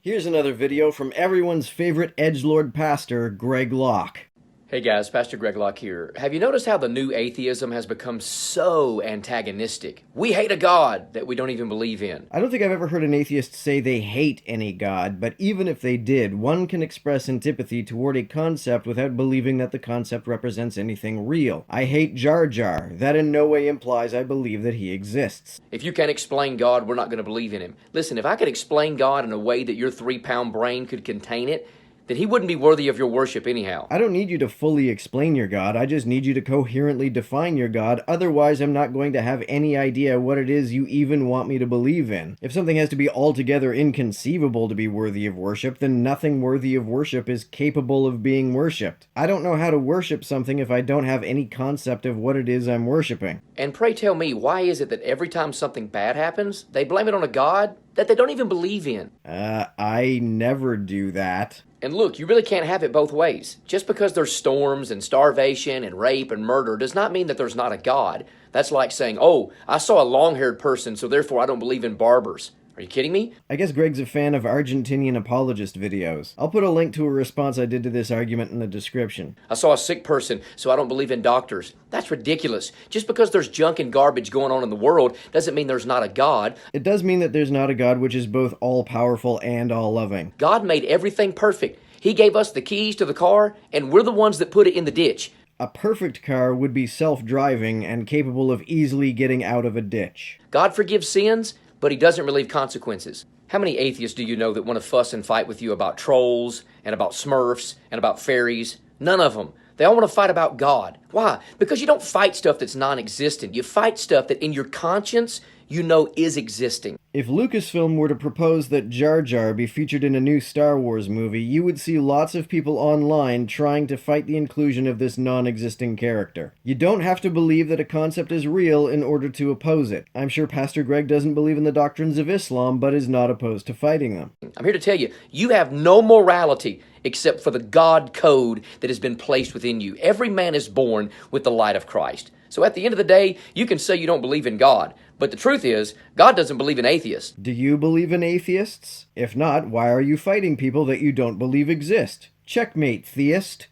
Here's another video from everyone's favorite edgelord pastor, Greg Locke. Hey guys, Pastor Greg Locke here. Have you noticed how the new atheism has become so antagonistic? We hate a God that we don't even believe in. I don't think I've ever heard an atheist say they hate any God, but even if they did, one can express antipathy toward a concept without believing that the concept represents anything real. I hate Jar Jar. That in no way implies I believe that he exists. If you can't explain God, we're not going to believe in him. Listen, if I could explain God in a way that your 3-pound brain could contain it, then he wouldn't be worthy of your worship anyhow. I don't need you to fully explain your God, I just need you to coherently define your God, otherwise I'm not going to have any idea what it is you even want me to believe in. If something has to be altogether inconceivable to be worthy of worship, then nothing worthy of worship is capable of being worshipped. I don't know how to worship something if I don't have any concept of what it is I'm worshiping. And pray tell me, why is it that every time something bad happens, they blame it on a God that they don't even believe in? I never do that. And look, you really can't have it both ways. Just because there's storms and starvation and rape and murder does not mean that there's not a God. That's like saying, oh, I saw a long-haired person, so therefore I don't believe in barbers. Are you kidding me? I guess Greg's a fan of Argentinian apologist videos. I'll put a link to a response I did to this argument in the description. I saw a sick person, so I don't believe in doctors. That's ridiculous. Just because there's junk and garbage going on in the world doesn't mean there's not a God. It does mean that there's not a God which is both all-powerful and all-loving. God made everything perfect. He gave us the keys to the car, and we're the ones that put it in the ditch. A perfect car would be self-driving and capable of easily getting out of a ditch. God forgives sins, but he doesn't relieve consequences. How many atheists do you know that want to fuss and fight with you about trolls, and about Smurfs, and about fairies? None of them. They all want to fight about God. Why? Because you don't fight stuff that's non-existent. You fight stuff that in your conscience you know is existing. If Lucasfilm were to propose that Jar Jar be featured in a new Star Wars movie, you would see lots of people online trying to fight the inclusion of this non-existing character. You don't have to believe that a concept is real in order to oppose it. I'm sure Pastor Greg doesn't believe in the doctrines of Islam, but is not opposed to fighting them. I'm here to tell you, you have no morality except for the God code that has been placed within you. Every man is born with the light of Christ. So at the end of the day, you can say you don't believe in God, but the truth is, God doesn't believe in atheists. Do you believe in atheists? If not, why are you fighting people that you don't believe exist? Checkmate, theist.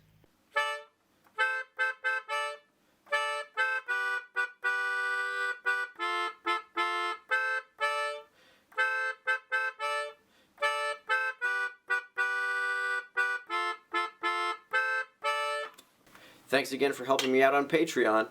Thanks again for helping me out on Patreon.